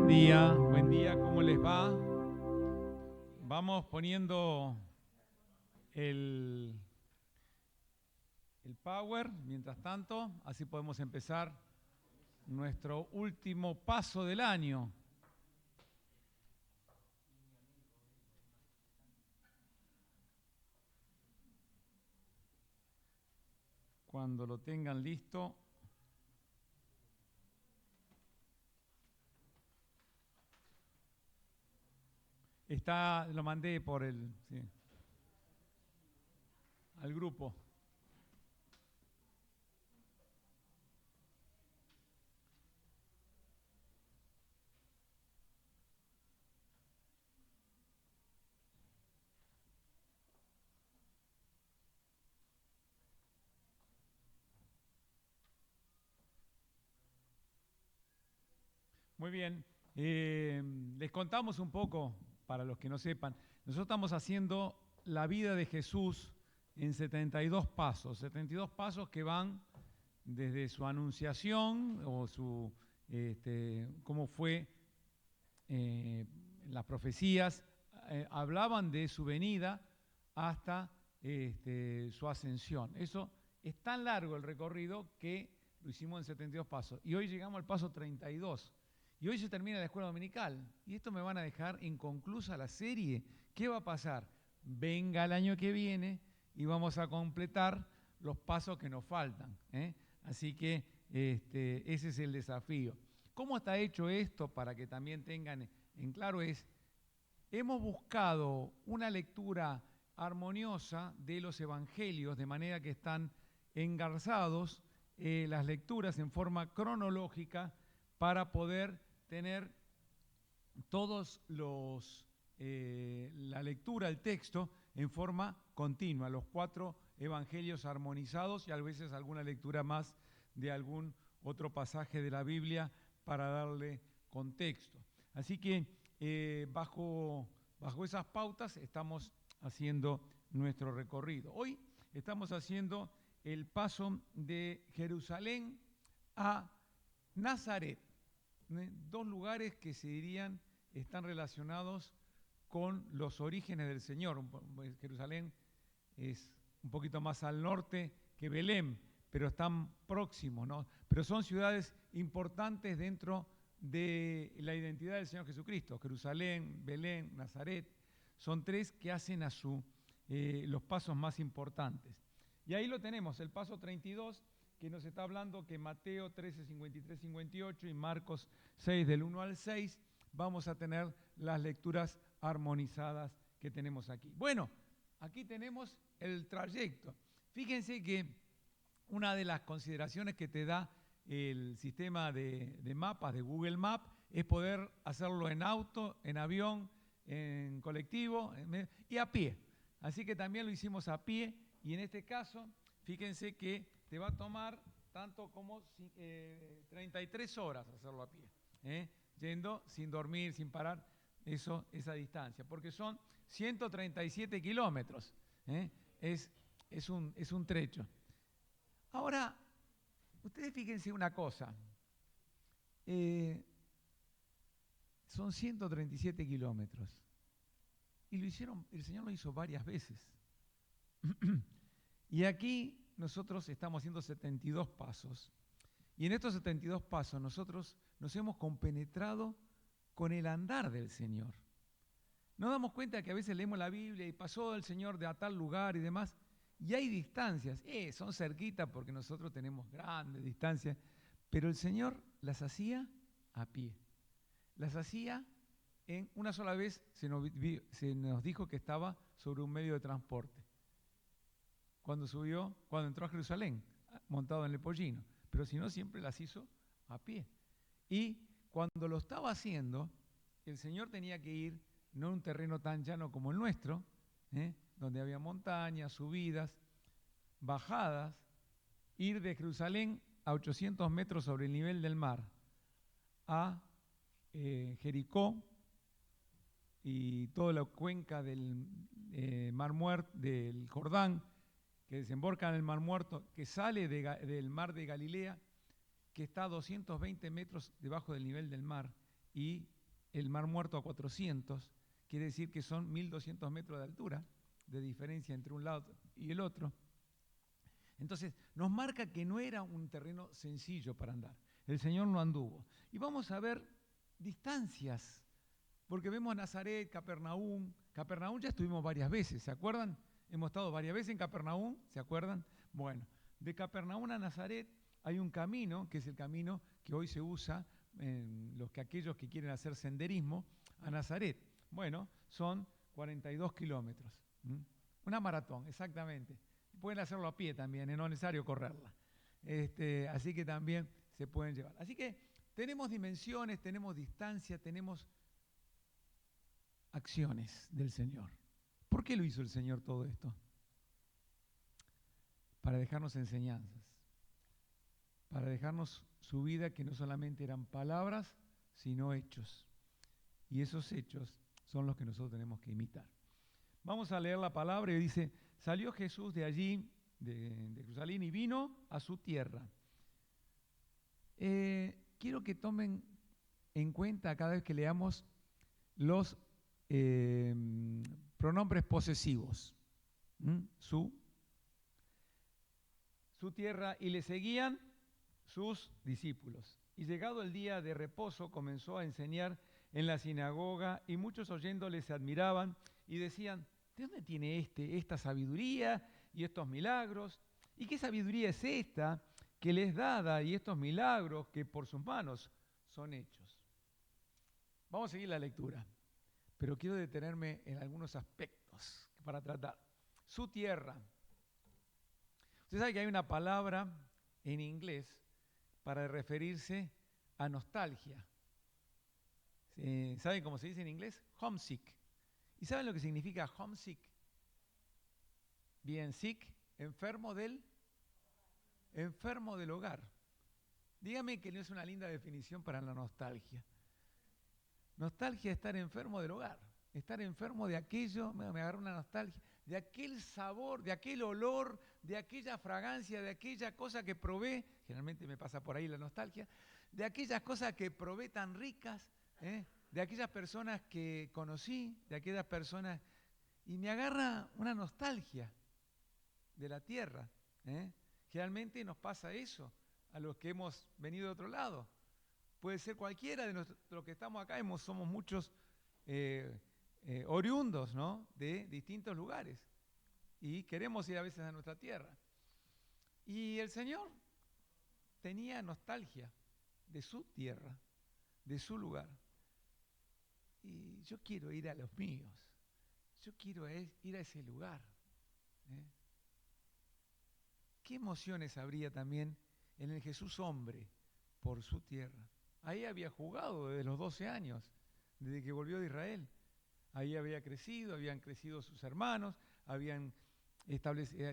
Buen día, ¿cómo les va? Vamos poniendo el, el power, mientras tanto, así podemos empezar nuestro último paso del año. Cuando lo tengan listo. Lo mandé por al grupo. Muy bien, les contamos un poco, para los que no sepan, nosotros estamos haciendo la vida de Jesús en 72 pasos que van desde su anunciación o cómo fue las profecías, hablaban de su venida hasta su ascensión. Eso es tan largo el recorrido que lo hicimos en 72 pasos. Y hoy llegamos al paso 32. Y hoy se termina la escuela dominical. Y esto me van a dejar inconclusa la serie. ¿Qué va a pasar? Venga el año que viene y vamos a completar los pasos que nos faltan. Así que ese es el desafío. ¿Cómo está hecho esto? Para que también tengan en claro hemos buscado una lectura armoniosa de los evangelios, de manera que están engarzados las lecturas en forma cronológica para poder tener todos la lectura, el texto, en forma continua, los 4 evangelios armonizados y a veces alguna lectura más de algún otro pasaje de la Biblia para darle contexto. Así que bajo esas pautas estamos haciendo nuestro recorrido. Hoy estamos haciendo el paso de Jerusalén a Nazaret, 2 lugares que se dirían están relacionados con los orígenes del Señor. Jerusalén es un poquito más al norte que Belén, pero están próximos, ¿no? Pero son ciudades importantes dentro de la identidad del Señor Jesucristo. Jerusalén, Belén, Nazaret, son 3 que hacen los pasos más importantes. Y ahí lo tenemos, el paso 32, que nos está hablando que Mateo 13, 53, 58 y Marcos 6, del 1 al 6, vamos a tener las lecturas armonizadas que tenemos aquí. Bueno, aquí tenemos el trayecto. Fíjense que una de las consideraciones que te da el sistema de mapas de Google Maps es poder hacerlo en auto, en avión, en colectivo y a pie. Así que también lo hicimos a pie y en este caso, fíjense que te va a tomar tanto como 33 horas hacerlo a pie, yendo sin dormir, sin parar, esa distancia, porque son 137 kilómetros, es un trecho. Ahora, ustedes fíjense una cosa, son 137 kilómetros y el Señor lo hizo varias veces. Y aquí nosotros estamos haciendo 72 pasos. Y en estos 72 pasos nosotros nos hemos compenetrado con el andar del Señor. Nos damos cuenta que a veces leemos la Biblia y pasó el Señor de a tal lugar y demás, y hay distancias, son cerquitas porque nosotros tenemos grandes distancias, pero el Señor las hacía a pie. Las hacía una sola vez, se nos dijo que estaba sobre un medio de transporte. Cuando entró a Jerusalén, montado en el pollino, pero si no, siempre las hizo a pie. Y cuando lo estaba haciendo, el Señor tenía que ir, no en un terreno tan llano como el nuestro, donde había montañas, subidas, bajadas, ir de Jerusalén a 800 metros sobre el nivel del mar, a Jericó y toda la cuenca del Mar Muerto, del Jordán, que desemboca en el Mar Muerto, que sale del mar de Galilea, que está a 220 metros debajo del nivel del mar, y el Mar Muerto a 400, quiere decir que son 1200 metros de altura de diferencia entre un lado y el otro. Entonces, nos marca que no era un terreno sencillo para andar. El Señor no anduvo. Y vamos a ver distancias, porque vemos Nazaret, Capernaum. Capernaum ya estuvimos varias veces, ¿se acuerdan? Hemos estado varias veces en Capernaum, ¿se acuerdan? Bueno, de Capernaum a Nazaret hay un camino, que es el camino que hoy se usa en aquellos que quieren hacer senderismo, a Nazaret. Bueno, son 42 kilómetros. Una maratón, exactamente. Pueden hacerlo a pie también, no es necesario correrla. Así que también se pueden llevar. Así que tenemos dimensiones, tenemos distancia, tenemos acciones del Señor. ¿Por qué lo hizo el Señor todo esto? Para dejarnos enseñanzas, para dejarnos su vida que no solamente eran palabras, sino hechos. Y esos hechos son los que nosotros tenemos que imitar. Vamos a leer la palabra y dice, salió Jesús de allí, de Jerusalén, y vino a su tierra. Quiero que tomen en cuenta cada vez que leamos los pronombres posesivos. Su tierra, y le seguían sus discípulos. Y llegado el día de reposo, comenzó a enseñar en la sinagoga, y muchos oyéndole se admiraban y decían, ¿de dónde tiene esta sabiduría y estos milagros? ¿Y qué sabiduría es esta que les es dada y estos milagros que por sus manos son hechos? Vamos a seguir la lectura, pero quiero detenerme en algunos aspectos para tratar. Su tierra. Usted sabe que hay una palabra en inglés para referirse a nostalgia. ¿Saben cómo se dice en inglés? Homesick. ¿Y saben lo que significa homesick? Bien, sick, enfermo del hogar. Dígame que no es una linda definición para la nostalgia. Nostalgia es estar enfermo del hogar, estar enfermo de aquello, me agarra una nostalgia, de aquel sabor, de aquel olor, de aquella fragancia, de aquella cosa que probé, generalmente me pasa por ahí la nostalgia, de aquellas cosas que probé tan ricas, de aquellas personas que conocí, de aquellas personas, y me agarra una nostalgia de la tierra. Generalmente nos pasa eso a los que hemos venido de otro lado. Puede ser cualquiera de los que estamos acá, somos muchos oriundos, ¿no?, de distintos lugares y queremos ir a veces a nuestra tierra. Y el Señor tenía nostalgia de su tierra, de su lugar. Y yo quiero ir a los míos, yo quiero ir a ese lugar. ¿Qué emociones habría también en el Jesús hombre por su tierra? Ahí había jugado desde los 12 años, desde que volvió de Israel. Ahí había crecido, habían crecido sus hermanos, habían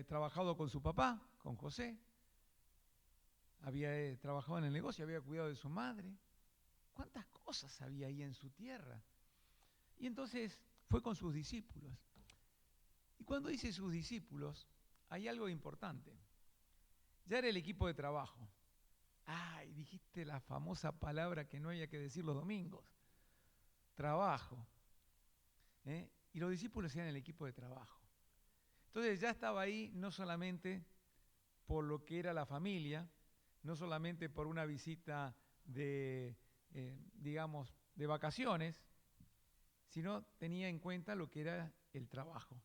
trabajado con su papá, con José. Había trabajado en el negocio, había cuidado de su madre. ¿Cuántas cosas había ahí en su tierra? Y entonces fue con sus discípulos. Y cuando dice sus discípulos, hay algo importante. Ya era el equipo de trabajo. Ay, dijiste la famosa palabra que no había que decir los domingos. Trabajo. Y los discípulos eran el equipo de trabajo. Entonces ya estaba ahí no solamente por lo que era la familia, no solamente por una visita de vacaciones, sino tenía en cuenta lo que era el trabajo.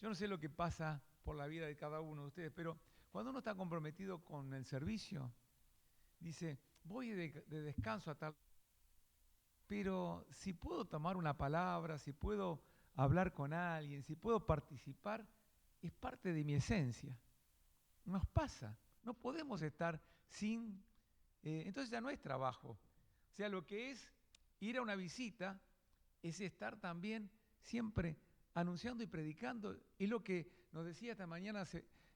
Yo no sé lo que pasa por la vida de cada uno de ustedes, pero cuando uno está comprometido con el servicio, dice, voy de descanso a tal, pero si puedo tomar una palabra, si puedo hablar con alguien, si puedo participar, es parte de mi esencia. Nos pasa, no podemos estar sin, entonces ya no es trabajo. O sea, lo que es ir a una visita es estar también siempre anunciando y predicando. Es lo que nos decía esta mañana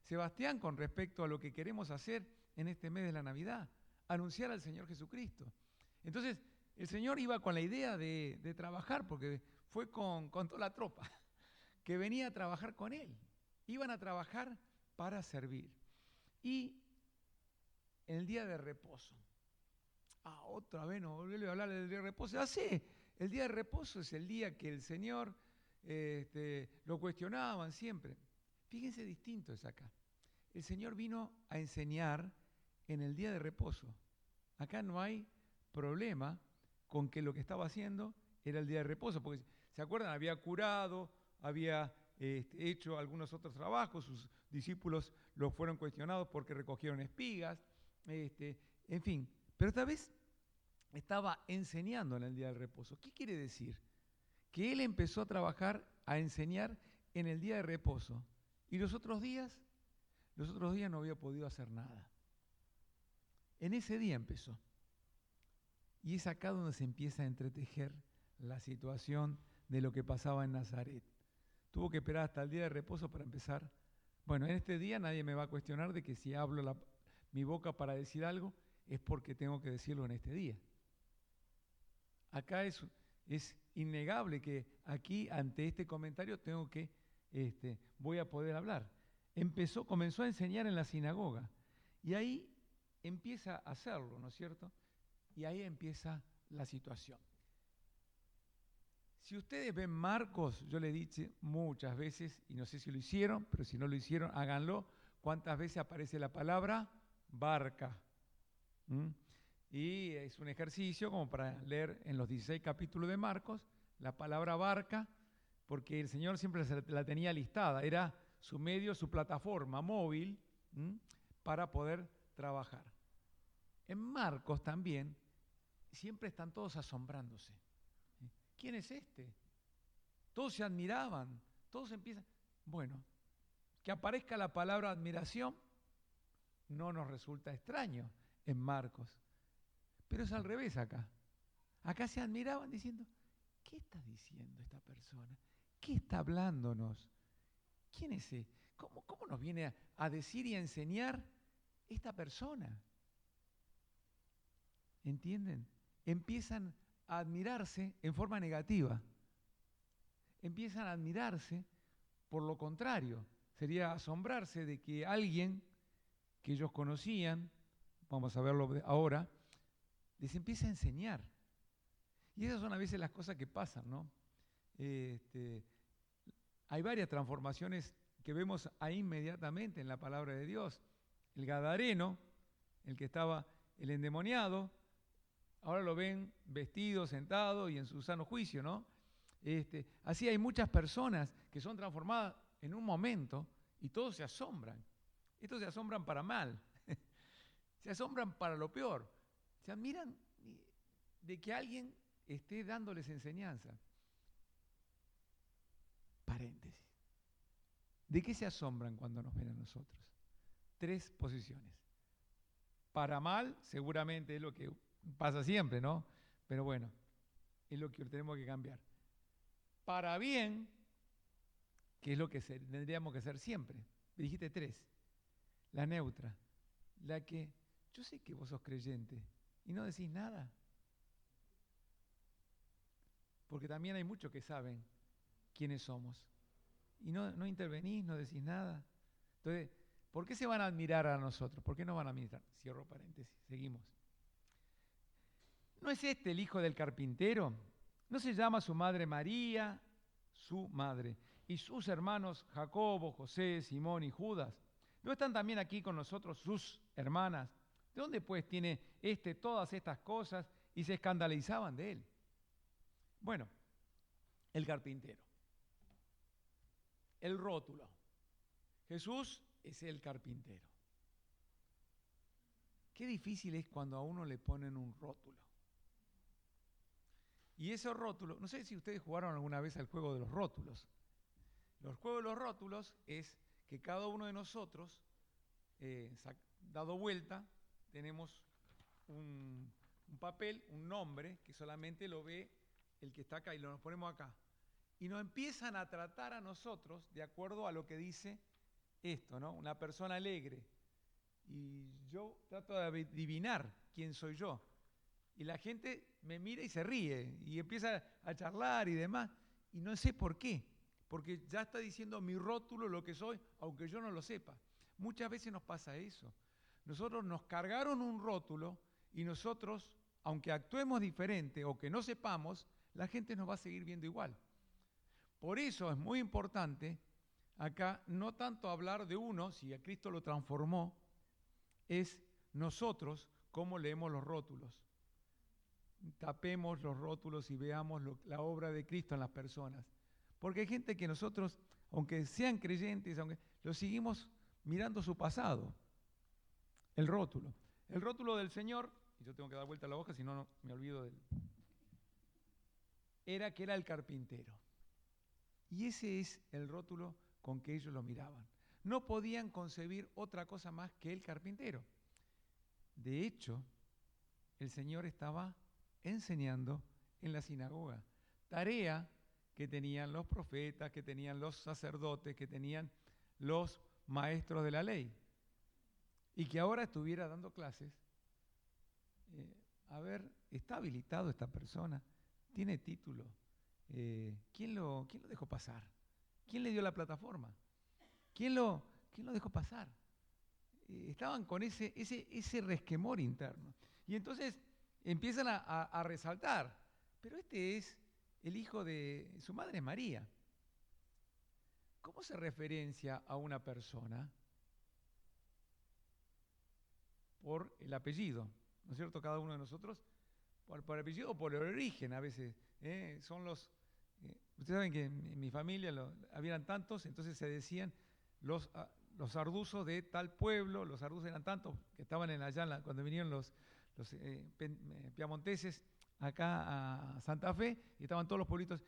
Sebastián con respecto a lo que queremos hacer en este mes de la Navidad, anunciar al Señor Jesucristo. Entonces, el Señor iba con la idea de trabajar, porque fue con toda la tropa que venía a trabajar con Él. Iban a trabajar para servir. Y en el día de reposo, Otra vez no volvió a hablar del día de reposo. Ya sé, el día de reposo es el día que el Señor lo cuestionaban siempre. Fíjense, distinto es acá. El Señor vino a enseñar en el día de reposo. Acá no hay problema con que lo que estaba haciendo era el día de reposo, porque ¿se acuerdan? Había curado, había hecho algunos otros trabajos, sus discípulos lo fueron cuestionados porque recogieron espigas, en fin, pero esta vez estaba enseñando en el día del reposo. ¿Qué quiere decir? Que él empezó a trabajar, a enseñar en el día de reposo, y los otros días no había podido hacer nada. En ese día empezó. Y es acá donde se empieza a entretejer la situación de lo que pasaba en Nazaret. Tuvo que esperar hasta el día de reposo para empezar. Bueno, en este día nadie me va a cuestionar de que si abro mi boca para decir algo es porque tengo que decirlo en este día. Acá es innegable que aquí, ante este comentario, voy a poder hablar. Comenzó a enseñar en la sinagoga y ahí empieza a hacerlo, ¿no es cierto? Y ahí empieza la situación. Si ustedes ven Marcos, yo le he dicho muchas veces, y no sé si lo hicieron, pero si no lo hicieron, háganlo, cuántas veces aparece la palabra barca. Y es un ejercicio como para leer en los 16 capítulos de Marcos la palabra barca, porque el Señor siempre la tenía listada, era su medio, su plataforma móvil para poder trabajar. En Marcos también siempre están todos asombrándose. ¿Quién es este? Todos se admiraban, todos empiezan. Bueno, que aparezca la palabra admiración no nos resulta extraño en Marcos, pero es al revés acá. Acá se admiraban diciendo, ¿qué está diciendo esta persona? ¿Qué está hablándonos? ¿Quién es ese? ¿Cómo nos viene a decir y a enseñar esta persona? ¿Entienden? Empiezan a admirarse en forma negativa. Empiezan a admirarse por lo contrario. Sería asombrarse de que alguien que ellos conocían, vamos a verlo ahora, les empieza a enseñar. Y esas son a veces las cosas que pasan, ¿no? Hay varias transformaciones que vemos ahí inmediatamente en la palabra de Dios. El gadareno, el endemoniado, ahora lo ven vestido, sentado y en su sano juicio, ¿no? Así hay muchas personas que son transformadas en un momento y todos se asombran. Estos se asombran para mal, se asombran para lo peor, se admiran de que alguien esté dándoles enseñanza. Paréntesis. ¿De qué se asombran cuando nos ven a nosotros? 3 posiciones. Para mal, seguramente es lo que pasa siempre, ¿no? Pero bueno, es lo que tenemos que cambiar. Para bien, que es lo que tendríamos que hacer siempre. Me dijiste 3. La neutra, la que yo sé que vos sos creyente y no decís nada. Porque también hay muchos que saben quiénes somos. Y no intervenís, no decís nada. Entonces, ¿por qué se van a admirar a nosotros? ¿Por qué no van a admirar? Cierro paréntesis, seguimos. ¿No es este el hijo del carpintero? ¿No se llama su madre María, su madre, y sus hermanos Jacobo, José, Simón y Judas? ¿No están también aquí con nosotros sus hermanas? ¿De dónde pues tiene todas estas cosas? Y se escandalizaban de él. Bueno, el carpintero. El rótulo. Jesús es el carpintero. Qué difícil es cuando a uno le ponen un rótulo. Y ese rótulo, no sé si ustedes jugaron alguna vez al juego de los rótulos. Los juegos de los rótulos es que cada uno de nosotros, dado vuelta, tenemos un papel, un nombre, que solamente lo ve el que está acá y lo nos ponemos acá. Y nos empiezan a tratar a nosotros de acuerdo a lo que dice esto, ¿no? Una persona alegre. Y yo trato de adivinar quién soy yo. Y la gente me mira y se ríe y empieza a charlar y demás. Y no sé por qué, porque ya está diciendo mi rótulo lo que soy, aunque yo no lo sepa. Muchas veces nos pasa eso. Nosotros nos cargaron un rótulo y nosotros aunque actuemos diferente o que no sepamos, la gente nos va a seguir viendo igual. Por eso es muy importante acá no tanto hablar de uno, si a Cristo lo transformó, es nosotros cómo leemos los rótulos. Tapemos los rótulos y veamos la obra de Cristo en las personas. Porque hay gente que nosotros, aunque sean creyentes, aunque lo seguimos mirando su pasado. El rótulo. El rótulo del Señor, y yo tengo que dar vuelta a la hoja, si no, me olvido de él, era que era el carpintero. Y ese es el rótulo con que ellos lo miraban. No podían concebir otra cosa más que el carpintero. De hecho, el Señor estaba enseñando en la sinagoga. Tarea que tenían los profetas, que tenían los sacerdotes, que tenían los maestros de la ley. Y que ahora estuviera dando clases. A ver, ¿está habilitado esta persona? ¿Tiene título? ¿Quién lo dejó pasar? ¿Quién le dio la plataforma? ¿Quién lo dejó pasar? Estaban con ese resquemor interno. Y entonces empiezan a resaltar, pero este es el hijo de su madre es María. ¿Cómo se referencia a una persona? Por el apellido, ¿no es cierto? Cada uno de nosotros, por el apellido o por el origen a veces. Son los, ustedes saben que en mi familia habían tantos, entonces se decían los arduzos de tal pueblo, los arduzos eran tantos que estaban allá cuando vinieron los piamonteses acá a Santa Fe, y estaban todos los pueblitos,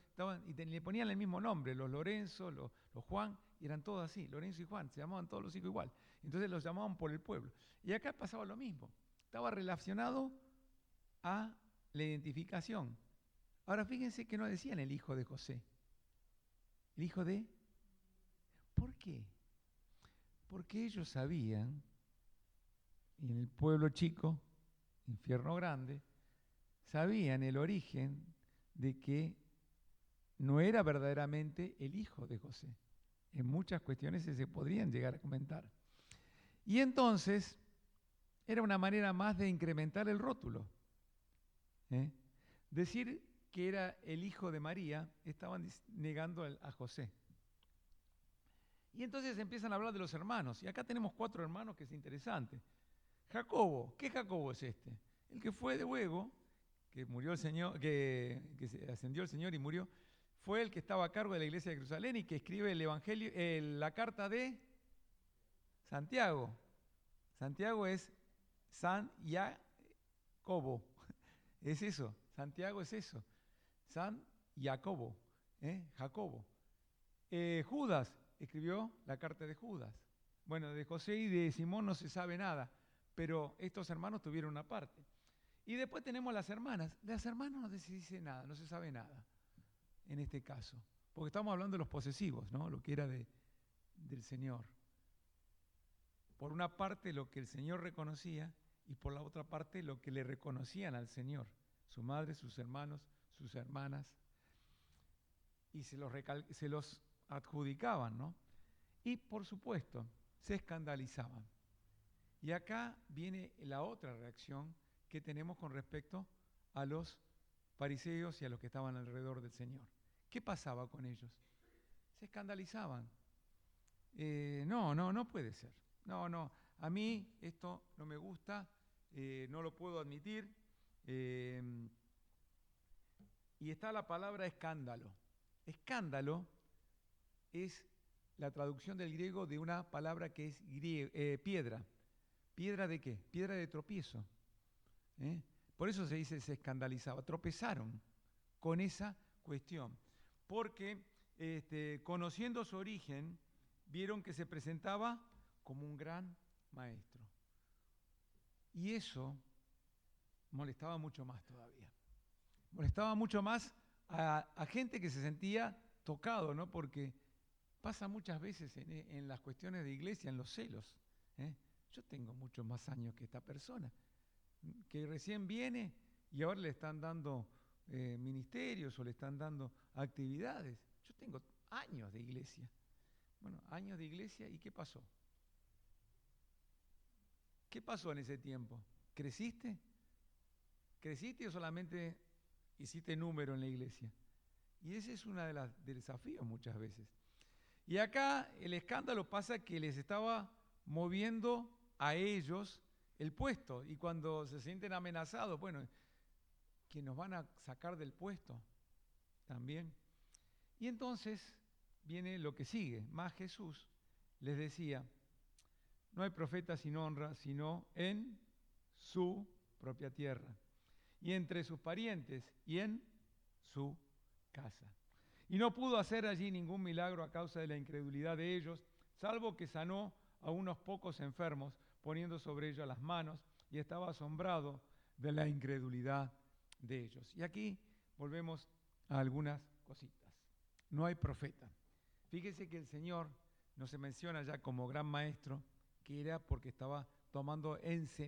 le ponían el mismo nombre, los Lorenzo, los Juan, y eran todos así, Lorenzo y Juan, se llamaban todos los hijos igual. Entonces los llamaban por el pueblo. Y acá pasaba lo mismo, estaba relacionado a la identificación. Ahora fíjense que no decían el hijo de José, el hijo de... ¿Por qué? Porque ellos sabían, y en el pueblo chico, infierno grande, sabían el origen de que no era verdaderamente el hijo de José. En muchas cuestiones se podrían llegar a comentar. Y entonces era una manera más de incrementar el rótulo. Decir que era el hijo de María, estaban negando a José. Y entonces empiezan a hablar de los hermanos. Y acá tenemos 4 hermanos que es interesante. Jacobo, ¿qué Jacobo es este? El que fue de luego, que murió el Señor, que ascendió el Señor y murió, fue el que estaba a cargo de la iglesia de Jerusalén y que escribe el Evangelio, la carta de Santiago. Santiago es San Jacobo. Es eso, Santiago es eso. San Jacobo, Jacobo. Judas escribió la carta de Judas. Bueno, de José y de Simón no se sabe nada, pero estos hermanos tuvieron una parte. Y después tenemos las hermanas. De las hermanas no se dice nada, no se sabe nada en este caso, porque estamos hablando de los posesivos, ¿no? Lo que era del Señor. Por una parte lo que el Señor reconocía y por la otra parte lo que le reconocían al Señor, su madre, sus hermanos, sus hermanas, y se los adjudicaban, ¿no? Y por supuesto, se escandalizaban. Y acá viene la otra reacción que tenemos con respecto a los fariseos y a los que estaban alrededor del Señor. ¿Qué pasaba con ellos? Se escandalizaban. No puede ser. No, a mí esto no me gusta, no lo puedo admitir. Y está la palabra escándalo. Escándalo es la traducción del griego de una palabra que es piedra. ¿Piedra de qué? Piedra de tropiezo. Por eso se dice se escandalizaba. Tropezaron con esa cuestión. Porque conociendo su origen, vieron que se presentaba como un gran maestro. Y eso molestaba mucho más todavía. Molestaba mucho más a gente que se sentía tocado, ¿no? Porque pasa muchas veces en las cuestiones de iglesia, en los celos. Yo tengo muchos más años que esta persona, que recién viene y ahora le están dando ministerios o le están dando actividades. Yo tengo años de iglesia. Bueno, años de iglesia, ¿y qué pasó? ¿Qué pasó en ese tiempo? ¿Creciste? ¿creciste o solamente hiciste número en la iglesia? Y ese es uno de desafíos muchas veces. Y acá el escándalo pasa que les estaba moviendo a ellos el puesto. Y cuando se sienten amenazados, bueno, que nos van a sacar del puesto también. Y entonces viene lo que sigue. Más Jesús les decía, no hay profeta sin honra, sino en su propia tierra, y entre sus parientes, y en su casa. Y no pudo hacer allí ningún milagro a causa de la incredulidad de ellos, salvo que sanó a unos pocos enfermos, poniendo sobre ellos las manos, y estaba asombrado de la incredulidad de ellos. Y aquí volvemos a algunas cositas. No hay profeta. Fíjese que el Señor no se menciona ya como gran maestro, que era porque estaba tomando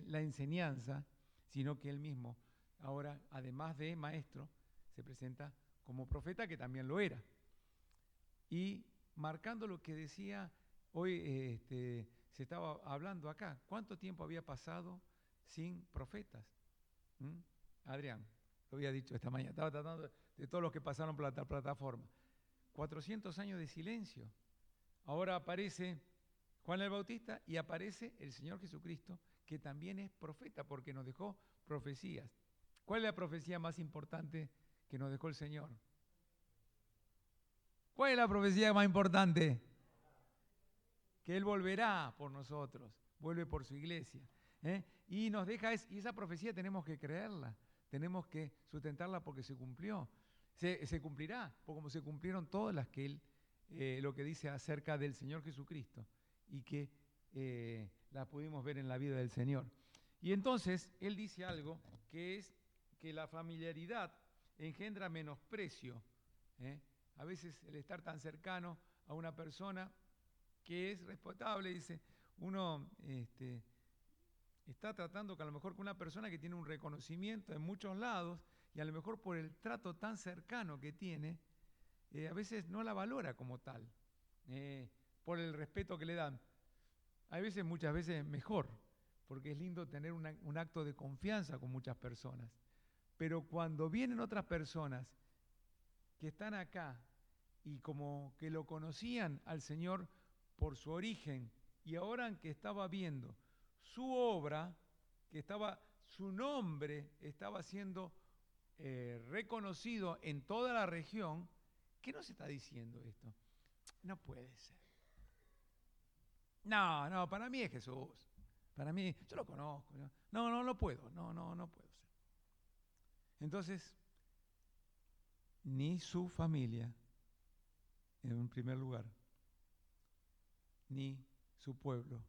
la enseñanza, sino que él mismo, ahora, además de maestro, se presenta como profeta, que también lo era. Y marcando lo que decía hoy, se estaba hablando acá, ¿cuánto tiempo había pasado sin profetas? Adrián, lo había dicho esta mañana, estaba tratando de todos los que pasaron por la plataforma. 400 años de silencio. Ahora aparece Juan el Bautista y aparece el Señor Jesucristo, que también es profeta, porque nos dejó profecías. ¿Cuál es la profecía más importante que nos dejó el Señor? ¿Cuál es la profecía más importante? Que Él volverá por nosotros, vuelve por su iglesia. Y nos deja, y esa profecía tenemos que creerla, tenemos que sustentarla porque se cumplió. Se cumplirá, como se cumplieron todas las que Él, lo que dice acerca del Señor Jesucristo, y que las pudimos ver en la vida del Señor. Y entonces Él dice algo, que es que la familiaridad engendra menosprecio. A veces el estar tan cercano a una persona que es respetable, dice, uno está tratando que a lo mejor con una persona que tiene un reconocimiento en muchos lados y a lo mejor por el trato tan cercano que tiene, a veces no la valora como tal, por el respeto que le dan. Hay veces, muchas veces mejor, porque es lindo tener un acto de confianza con muchas personas. Pero cuando vienen otras personas que están acá y como que lo conocían al Señor por su origen y ahora que estaba viendo su obra, su nombre estaba siendo reconocido en toda la región, ¿qué nos está diciendo esto? No puede ser. No, para mí es Jesús. Para mí, yo lo conozco. No puedo. No puedo ser. Entonces, ni su familia, en primer lugar, ni su pueblo,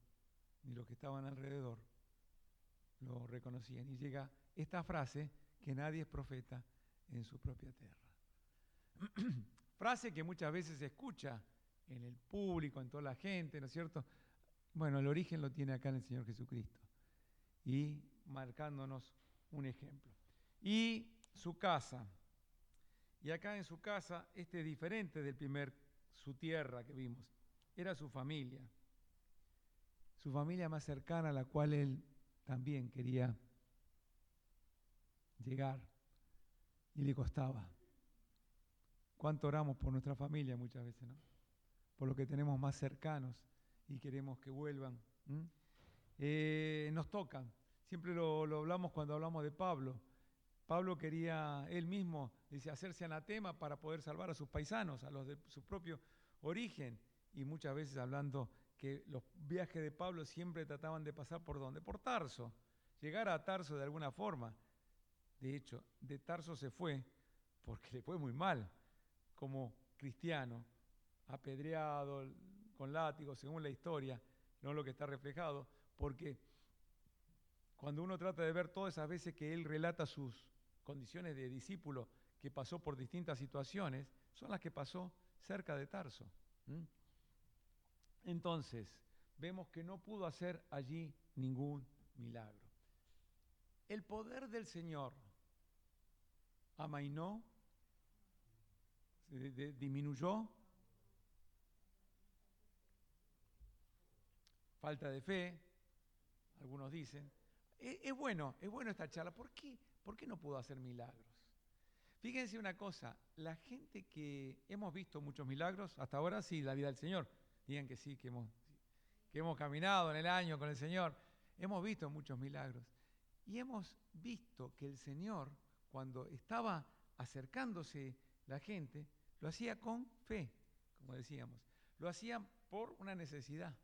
ni los que estaban alrededor, lo reconocían. Y llega esta frase, que nadie es profeta en su propia tierra. Frase que muchas veces se escucha en el público, en toda la gente, ¿no es cierto? Bueno, el origen lo tiene acá en el Señor Jesucristo. Y marcándonos un ejemplo. Y su casa. Y acá en su casa, es diferente del su tierra que vimos. Era su familia más cercana a la cual él también quería llegar y le costaba. ¿Cuánto oramos por nuestra familia muchas veces, no? Por lo que tenemos más cercanos y queremos que vuelvan. Nos tocan. Siempre lo hablamos cuando hablamos de Pablo. Pablo quería él mismo, dice, hacerse anatema para poder salvar a sus paisanos, a los de su propio origen. Y muchas veces hablando que los viajes de Pablo siempre trataban de pasar ¿por dónde? Por Tarso. Llegar a Tarso de alguna forma. De hecho, de Tarso se fue porque le fue muy mal como cristiano, apedreado con látigos, según la historia, no lo que está reflejado, porque cuando uno trata de ver todas esas veces que él relata sus condiciones de discípulo, que pasó por distintas situaciones, son las que pasó cerca de Tarso. Entonces, vemos que no pudo hacer allí ningún milagro. El poder del Señor amainó, disminuyó, falta de fe, algunos dicen. Es bueno esta charla. ¿Por qué ¿por qué no pudo hacer milagros? Fíjense una cosa, la gente que hemos visto muchos milagros, hasta ahora sí, la vida del Señor, digan que sí, que hemos caminado en el año con el Señor, hemos visto muchos milagros. Y hemos visto que el Señor, cuando estaba acercándose la gente, lo hacía con fe, como decíamos, lo hacía por una necesidad.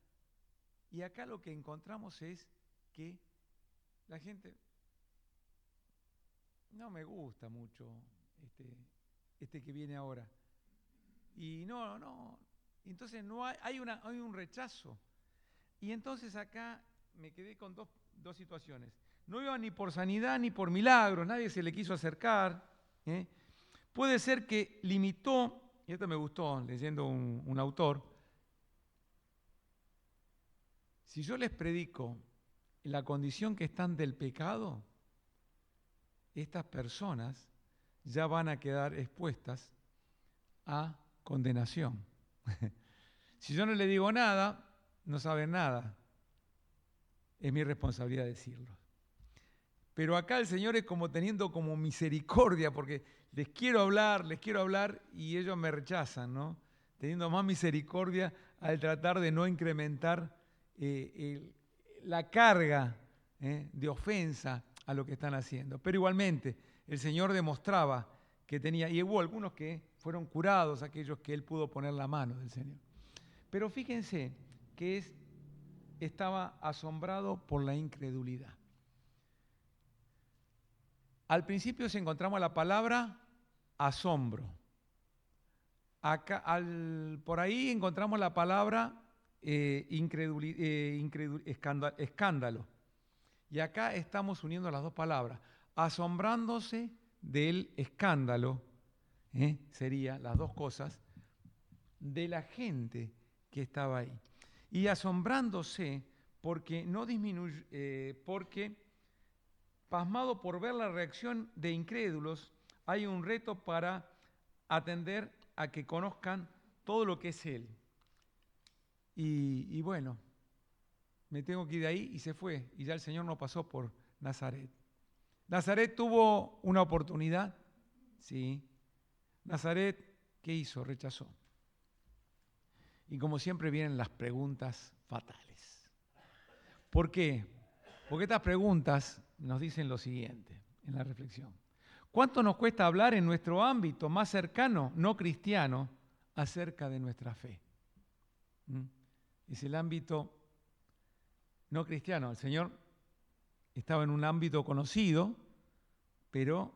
Y acá lo que encontramos es que la gente, no me gusta mucho este que viene ahora. Y entonces no hay un rechazo. Y entonces acá me quedé con dos situaciones. No iba ni por sanidad ni por milagros, nadie se le quiso acercar. Puede ser que limitó, y esto me gustó leyendo un autor, si yo les predico la condición que están del pecado, estas personas ya van a quedar expuestas a condenación. Si yo no le digo nada, no saben nada. Es mi responsabilidad decirlo. Pero acá el Señor es como teniendo como misericordia, porque les quiero hablar, y ellos me rechazan, ¿no? Teniendo más misericordia al tratar de no incrementar la carga de ofensa a lo que están haciendo. Pero igualmente, el Señor demostraba que tenía, y hubo algunos que fueron curados, aquellos que Él pudo poner la mano del Señor. Pero fíjense que estaba asombrado por la incredulidad. Al principio encontramos la palabra asombro. Acá, por ahí encontramos la palabra escándalo. Y acá estamos uniendo las dos palabras. Asombrándose del escándalo, sería las dos cosas, de la gente que estaba ahí. Y asombrándose porque no disminuye, porque pasmado por ver la reacción de incrédulos, hay un reto para atender a que conozcan todo lo que es Él. Y bueno, me tengo que ir de ahí y se fue. Y ya el Señor no pasó por Nazaret. Nazaret tuvo una oportunidad, sí. Nazaret, ¿qué hizo? Rechazó. Y como siempre vienen las preguntas fatales. ¿Por qué? Porque estas preguntas nos dicen lo siguiente en la reflexión. ¿Cuánto nos cuesta hablar en nuestro ámbito más cercano, no cristiano, acerca de nuestra fe? Es el ámbito no cristiano. El Señor estaba en un ámbito conocido, pero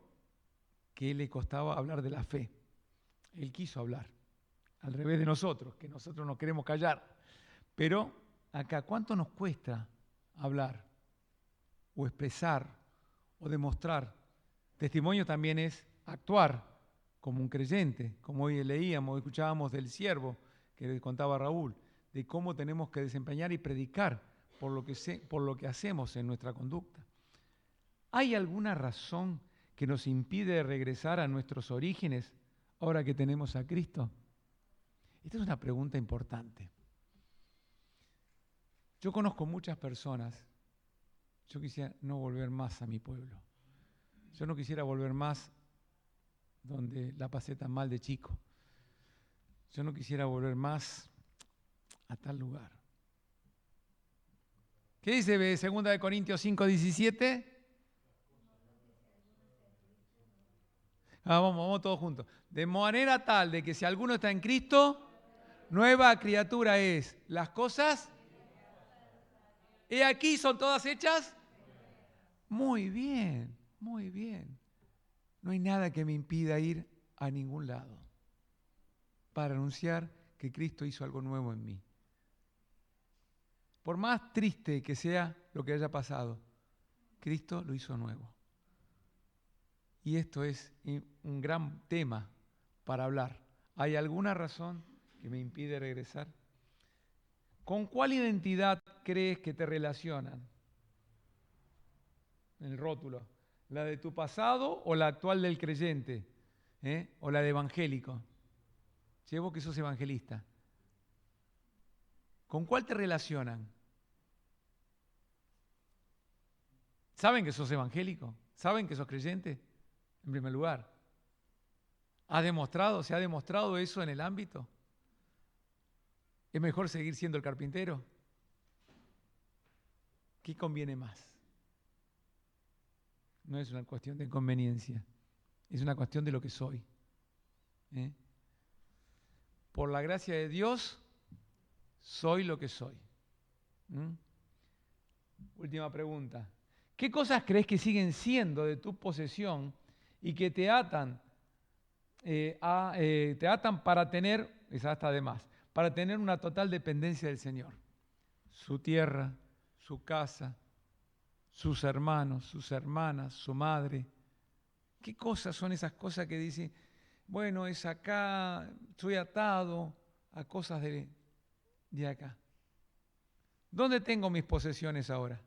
que le costaba hablar de la fe. Él quiso hablar, al revés de nosotros, que nosotros nos queremos callar. Pero acá, ¿cuánto nos cuesta hablar o expresar o demostrar? Testimonio también es actuar como un creyente, como hoy leíamos, escuchábamos del siervo que le contaba Raúl, de cómo tenemos que desempeñar y predicar por lo que hacemos en nuestra conducta. ¿Hay alguna razón que nos impide regresar a nuestros orígenes ahora que tenemos a Cristo? Esta es una pregunta importante. Yo conozco muchas personas, yo quisiera no volver más a mi pueblo. Yo no quisiera volver más donde la pasé tan mal de chico. Yo no quisiera volver más a tal lugar. ¿Qué dice 2 Corintios 5:17? Vamos todos juntos. De manera tal de que si alguno está en Cristo, nueva criatura es. Las cosas, he aquí, son todas hechas. Muy bien, muy bien. No hay nada que me impida ir a ningún lado para anunciar que Cristo hizo algo nuevo en mí. Por más triste que sea lo que haya pasado, Cristo lo hizo nuevo. Y esto es un gran tema para hablar. ¿Hay alguna razón que me impide regresar? ¿Con cuál identidad crees que te relacionan? En el rótulo. ¿La de tu pasado o la actual del creyente? ¿O la de evangélico? Si vos que sos evangelista. ¿Con cuál te relacionan? ¿Saben que sos evangélico? ¿Saben que sos creyente? En primer lugar. ¿Se ha demostrado eso en el ámbito? ¿Es mejor seguir siendo el carpintero? ¿Qué conviene más? No es una cuestión de conveniencia, es una cuestión de lo que soy. Por la gracia de Dios, soy lo que soy. Última pregunta. ¿Qué cosas crees que siguen siendo de tu posesión y que te atan, para tener, esa está de más, para tener una total dependencia del Señor? Su tierra, su casa, sus hermanos, sus hermanas, su madre. ¿Qué cosas son esas cosas que dicen, bueno, es acá, estoy atado a cosas de acá? ¿Dónde tengo mis posesiones ahora?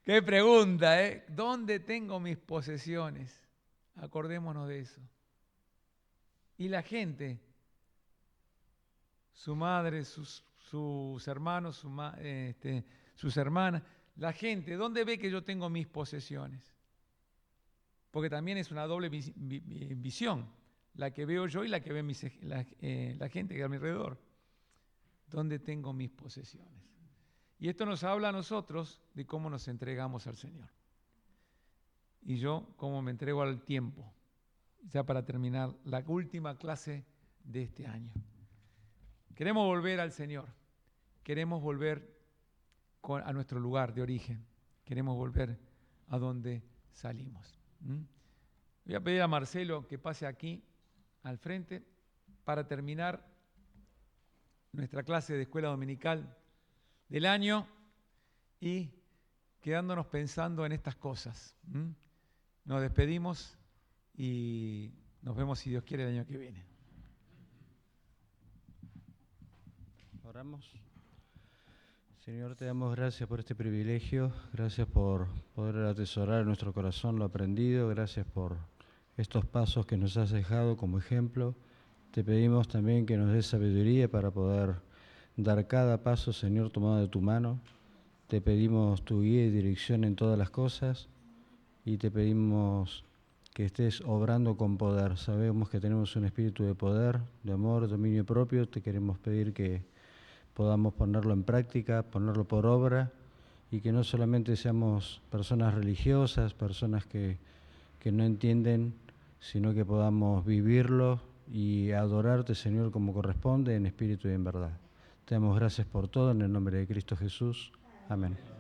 Qué pregunta, ¿eh? ¿Dónde tengo mis posesiones? Acordémonos de eso. Y la gente, su madre, sus hermanos, sus hermanas, la gente, ¿dónde ve que yo tengo mis posesiones? Porque también es una doble visión, la que veo yo y la que ve la gente que a mi alrededor. ¿Dónde tengo mis posesiones? Y esto nos habla a nosotros de cómo nos entregamos al Señor. Y yo, cómo me entrego al tiempo, ya para terminar la última clase de este año. Queremos volver al Señor, queremos volver a nuestro lugar de origen, queremos volver a donde salimos. Voy a pedir a Marcelo que pase aquí al frente para terminar nuestra clase de escuela dominical del año y quedándonos pensando en estas cosas. Nos despedimos y nos vemos, si Dios quiere, el año que viene. Oramos. Señor, te damos gracias por este privilegio, gracias por poder atesorar en nuestro corazón lo aprendido, gracias por estos pasos que nos has dejado como ejemplo. Te pedimos también que nos des sabiduría para poder dar cada paso, Señor, tomado de tu mano. Te pedimos tu guía y dirección en todas las cosas y te pedimos que estés obrando con poder. Sabemos que tenemos un espíritu de poder, de amor, de dominio propio. Te queremos pedir que podamos ponerlo en práctica, ponerlo por obra y que no solamente seamos personas religiosas, personas que no entienden, sino que podamos vivirlo y adorarte, Señor, como corresponde, en espíritu y en verdad. Te damos gracias por todo, en el nombre de Cristo Jesús. Amén.